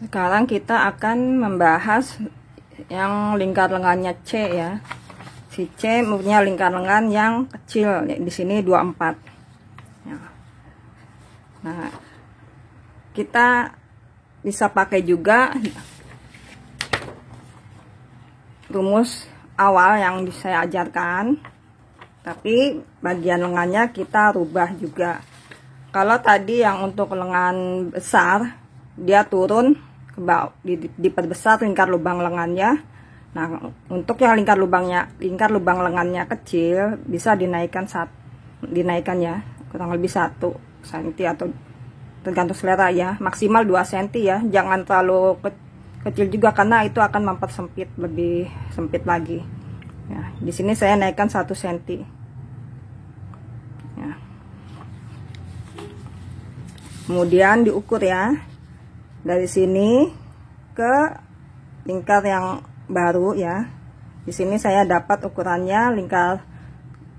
Sekarang kita akan membahas yang lingkar lengannya C ya. Si C punya lingkar lengan yang kecil, di sini 24. Ya. Nah, kita bisa pakai juga rumus awal yang saya ajarkan, tapi bagian lengannya kita rubah juga. Kalau tadi yang untuk lengan besar, dia turun ke bawah, diperbesar lingkar lubang lengannya. Nah, untuk yang lingkar lubang lengannya kecil, bisa dinaikkan ya, kurang lebih 1 cm atau tergantung selera ya, maksimal 2 cm ya. Jangan terlalu kecil juga karena itu akan mempersempit, lebih sempit lagi. Ya, di sini saya naikkan 1 cm. Ya. Kemudian diukur ya, dari sini ke lingkar yang baru ya. Di sini saya dapat ukurannya lingkar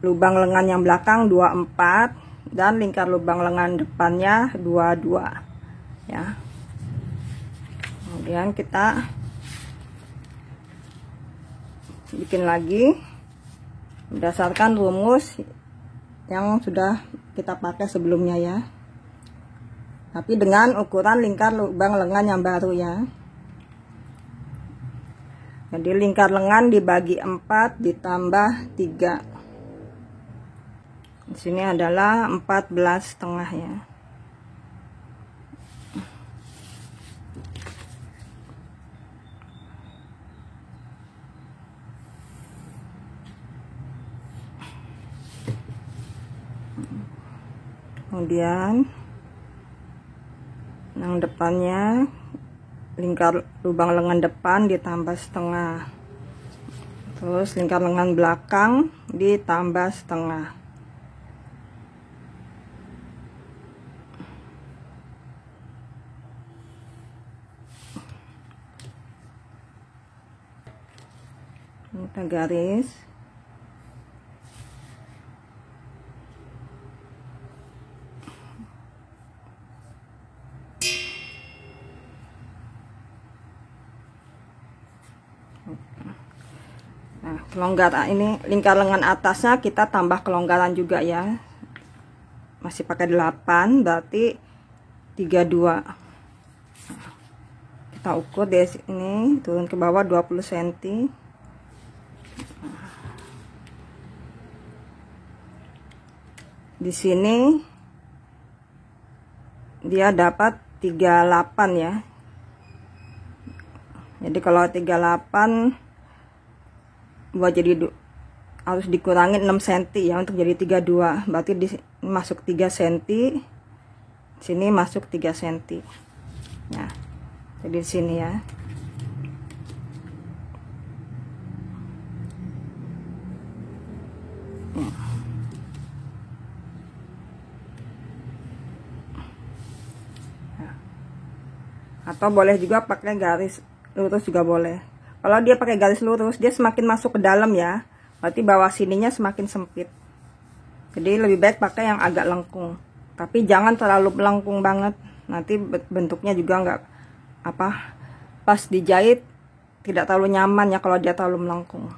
lubang lengan yang belakang 24 dan lingkar lubang lengan depannya 22 ya. Kemudian kita bikin lagi berdasarkan rumus yang sudah kita pakai sebelumnya ya, tapi dengan ukuran lingkar lubang lengan yang baru ya. Jadi lingkar lengan dibagi 4 ditambah 3. Di sini adalah 14,5 ya. Kemudian yang depannya lingkar lubang lengan depan ditambah setengah, terus lingkar lengan belakang ditambah setengah. Kita garis. Nah, kelonggaran ini lingkar lengan atasnya kita tambah kelonggaran juga ya. Masih pakai 8, berarti 32. Kita ukur dari sini turun ke bawah 20 cm. Di sini dia dapat 38 ya. Jadi kalau 38 buat jadi harus dikurangi 6 cm ya untuk jadi 32. Berarti di masuk 3 cm. Sini masuk 3 cm. Ya. Jadi di sini ya. Atau boleh juga pakai garis lurus juga boleh. Kalau dia pakai garis lurus, dia semakin masuk ke dalam ya, berarti bawah sininya semakin sempit. Jadi lebih baik pakai yang agak lengkung, tapi jangan terlalu melengkung banget, nanti bentuknya juga nggak pas dijahit tidak terlalu nyaman ya kalau dia terlalu melengkung.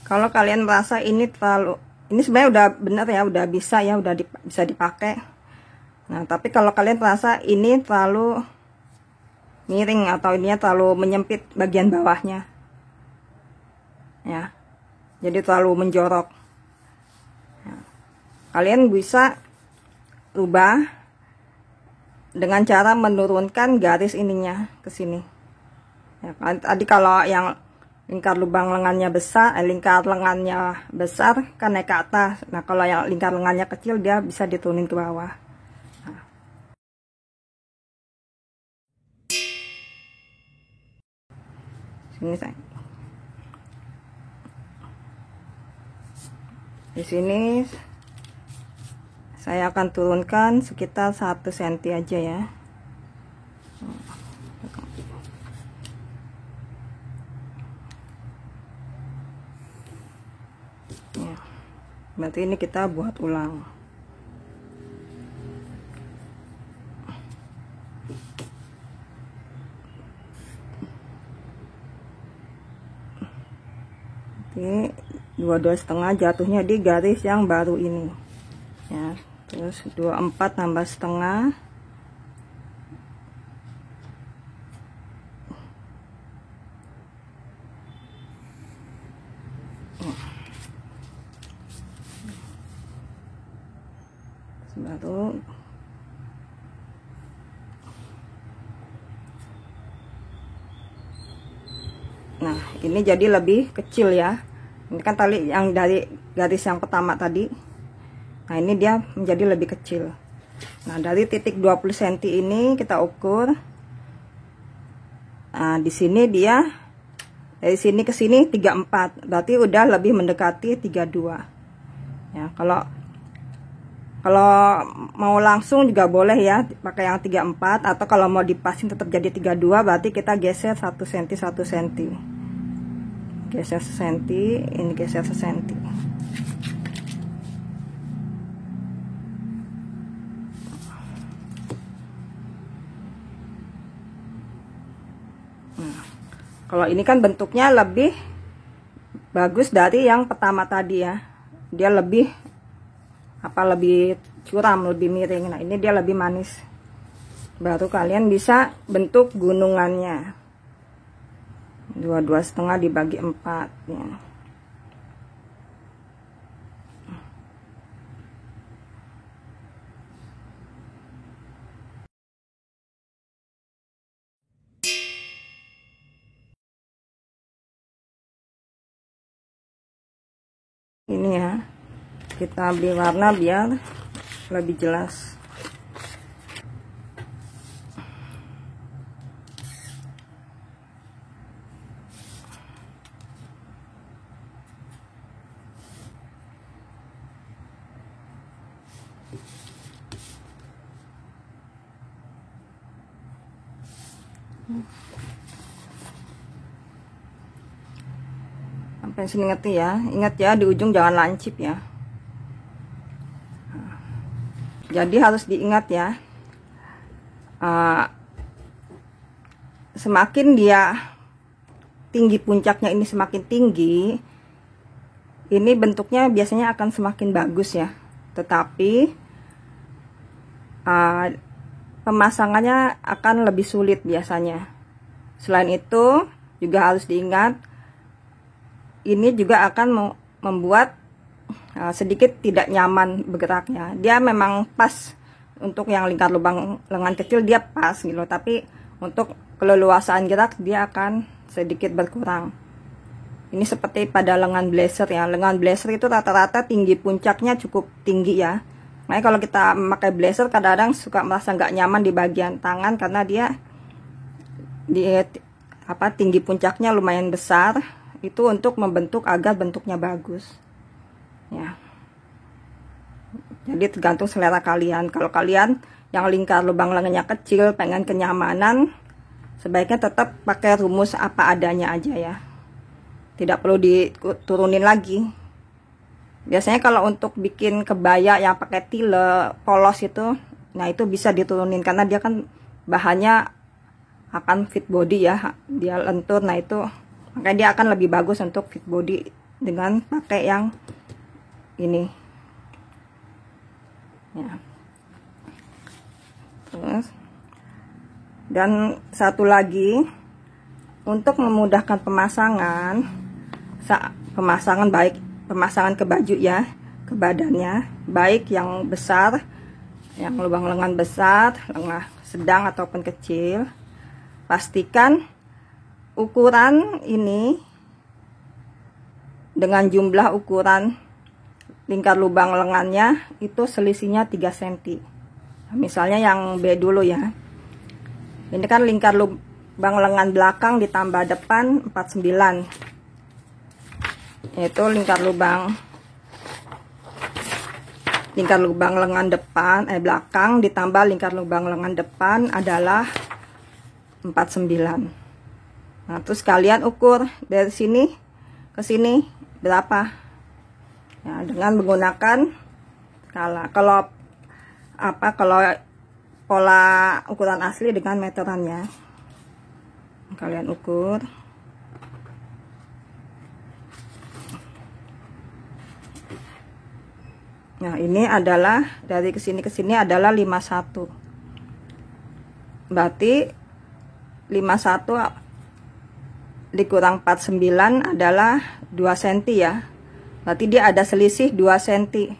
Kalau kalian merasa ini sebenarnya udah bener ya, udah bisa ya, bisa dipakai. Nah, tapi kalau kalian merasa ini terlalu miring atau ini terlalu menyempit bagian bawahnya ya, jadi terlalu menjorok ya, kalian bisa rubah dengan cara menurunkan garis ininya ke sini ya. Tadi kalau yang lingkar lubang lengannya besar, lingkar lengannya besar kan naik ke atas. Nah, kalau yang lingkar lengannya kecil dia bisa diturunin ke bawah. Ini di sini saya akan turunkan sekitar 1 cm aja ya. Berarti ini kita buat ulang. 22,5 jatuhnya di garis yang baru ini ya. Terus 24 tambah setengah, baru nah ini jadi lebih kecil ya. Ini kan tali yang dari garis yang pertama tadi. Nah ini dia menjadi lebih kecil. Nah dari titik 20 cm ini kita ukur. Nah di sini dia dari sini ke sini 34, berarti udah lebih mendekati 32 ya. Kalau mau langsung juga boleh ya pakai yang 34, atau kalau mau dipasin tetap jadi 32, berarti kita geser 1 cm 1 cm, geser 1 cm, ini geser 1 cm. Kalau ini kan bentuknya lebih bagus dari yang pertama tadi ya. Dia lebih lebih curam, lebih miring. Nah, ini dia lebih manis. Baru kalian bisa bentuk gunungannya. 22,5 dibagi 4 ya. Ini ya, kita beli warna biar lebih jelas. Sampai sini ngerti ya. Ingat ya, di ujung jangan lancip ya. Jadi harus diingat ya, semakin dia tinggi, puncaknya ini semakin tinggi, ini bentuknya biasanya akan semakin bagus ya. Tetapi pemasangannya akan lebih sulit biasanya. Selain itu juga harus diingat, ini juga akan membuat sedikit tidak nyaman bergeraknya. Dia memang pas untuk yang lingkar lubang lengan kecil, dia pas gitu, tapi untuk keleluasaan gerak dia akan sedikit berkurang. Ini seperti pada lengan blazer ya. Lengan blazer itu rata-rata tinggi puncaknya cukup tinggi ya. Makanya kalau kita memakai blazer kadang-kadang suka merasa nggak nyaman di bagian tangan, karena dia tinggi puncaknya lumayan besar. Itu untuk membentuk agar bentuknya bagus ya. Jadi tergantung selera kalian. Kalau kalian yang lingkar lubang lengannya kecil, pengen kenyamanan, sebaiknya tetap pakai rumus apa adanya aja ya. Tidak perlu diturunin lagi. Biasanya kalau untuk bikin kebaya yang pakai tile polos itu, nah itu bisa diturunin karena dia kan bahannya akan fit body ya, dia lentur. Nah itu makanya dia akan lebih bagus untuk fit body dengan pakai yang ini ya. Terus, dan satu lagi, untuk memudahkan pemasangan baik pemasangan ke baju ya, ke badannya, baik yang besar, yang lubang lengan besar, lengan sedang ataupun kecil, pastikan ukuran ini dengan jumlah ukuran lingkar lubang lengannya itu selisihnya 3 cm. Misalnya yang B dulu ya. Ini kan lingkar lubang lengan belakang ditambah depan 49. Yaitu lingkar lubang lengan depan belakang ditambah lingkar lubang lengan depan adalah 49. Nah, terus kalian ukur dari sini ke sini berapa? Ya, dengan menggunakan skala. Kalau pola ukuran asli dengan meterannya. Kalian ukur. Nah, ini adalah dari kesini ke sini adalah 51. Berarti 51 dikurang 49 adalah 2 cm ya. Berarti dia ada selisih 2 cm.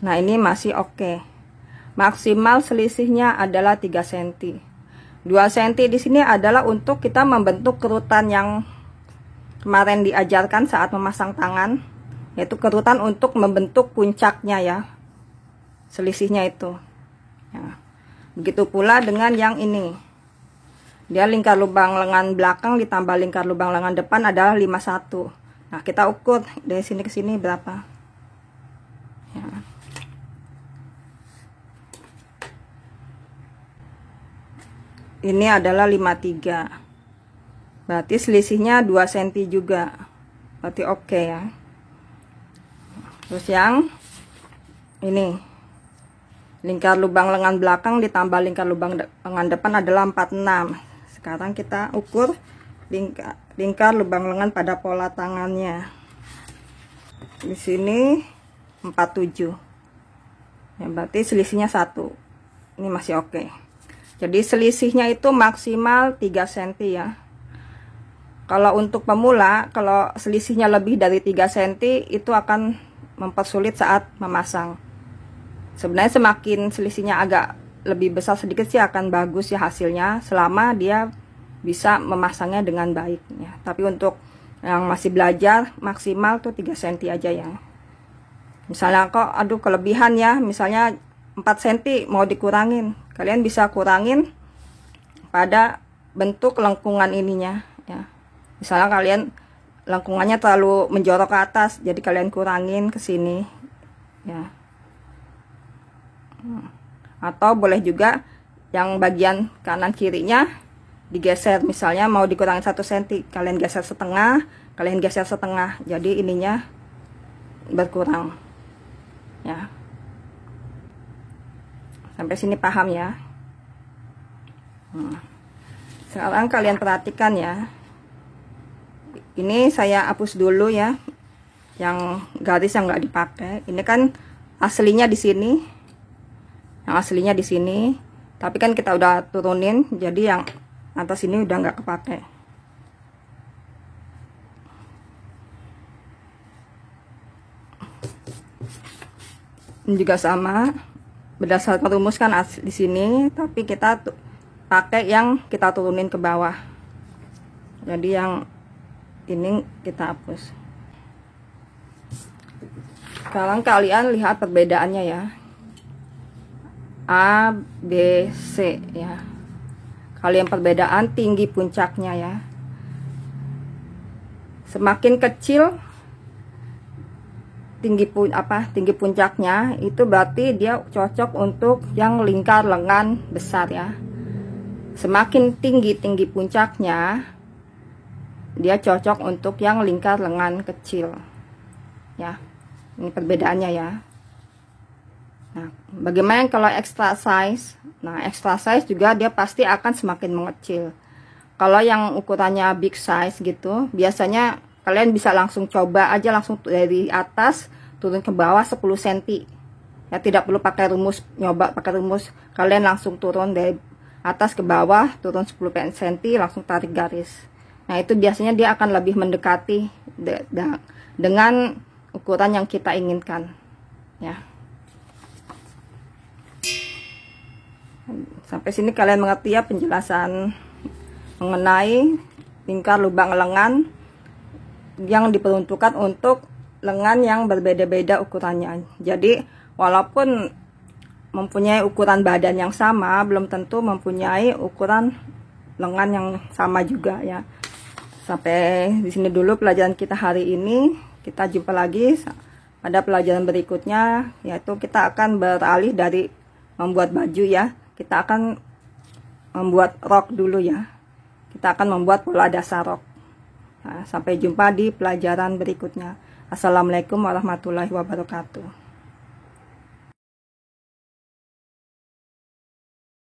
Nah, ini masih oke. Maksimal selisihnya adalah 3 cm. 2 cm di sini adalah untuk kita membentuk kerutan yang kemarin diajarkan saat memasang tangan, yaitu kerutan untuk membentuk puncaknya ya, selisihnya itu ya. Begitu pula dengan yang ini, dia lingkar lubang lengan belakang ditambah lingkar lubang lengan depan adalah 51. Nah, kita ukur dari sini ke sini berapa ya. Ini adalah 53, berarti selisihnya 2 cm juga, berarti oke ya. Terus yang ini, lingkar lubang lengan belakang ditambah lingkar lubang lengan depan adalah 46. Sekarang kita ukur lingkar lubang lengan pada pola tangannya. Di sini 47. Ya, berarti selisihnya 1. Ini masih oke. Jadi selisihnya itu maksimal 3 cm ya. Kalau untuk pemula, kalau selisihnya lebih dari 3 cm itu akan mempersulit saat memasang. Sebenarnya semakin selisihnya agak lebih besar sedikit sih akan bagus ya hasilnya, selama dia bisa memasangnya dengan baik ya. Tapi untuk yang masih belajar, maksimal tuh 3 cm aja ya. Misalnya kok aduh kelebihan ya, misalnya 4 cm mau dikurangin, kalian bisa kurangin pada bentuk lengkungan ininya ya. Misalnya kalian lengkungannya terlalu menjorok ke atas, jadi kalian kurangin ke sini ya. Atau boleh juga yang bagian kanan kirinya digeser, misalnya mau dikurangin 1 cm, kalian geser setengah, kalian geser setengah, jadi ininya berkurang ya. Sampai sini paham ya. Sekarang kalian perhatikan ya, ini saya hapus dulu ya yang garis yang nggak dipakai. Ini kan aslinya di sini, yang aslinya di sini, tapi kan kita udah turunin, jadi yang atas ini udah nggak kepake. Ini juga sama, berdasarkan rumus kan di sini, tapi kita pakai yang kita turunin ke bawah. Jadi yang ini kita hapus. Sekarang kalian lihat perbedaannya ya. A, B, C ya. Kalian perbedaan tinggi puncaknya ya. Semakin kecil tinggi puncaknya, itu berarti dia cocok untuk yang lingkar lengan besar ya. Semakin tinggi puncaknya, dia cocok untuk yang lingkar lengan kecil ya. Ini perbedaannya ya. Nah, bagaimana kalau extra size? Nah, extra size juga dia pasti akan semakin mengecil. Kalau yang ukurannya big size gitu, biasanya kalian bisa langsung coba aja, langsung dari atas turun ke bawah 10 cm ya, tidak perlu pakai rumus, nyoba pakai rumus. Kalian langsung turun dari atas ke bawah, turun 10 cm, langsung tarik garis. Nah, itu biasanya dia akan lebih mendekati dengan ukuran yang kita inginkan ya. Sampai sini kalian mengerti ya penjelasan mengenai lingkar lubang lengan yang diperuntukkan untuk lengan yang berbeda-beda ukurannya. Jadi walaupun mempunyai ukuran badan yang sama, belum tentu mempunyai ukuran lengan yang sama juga ya. Sampai di sini dulu pelajaran kita hari ini. Kita jumpa lagi pada pelajaran berikutnya, yaitu kita akan beralih dari membuat baju ya. Kita akan membuat rok dulu ya. Kita akan membuat pola dasar rok. Nah, sampai jumpa di pelajaran berikutnya. Assalamualaikum warahmatullahi wabarakatuh.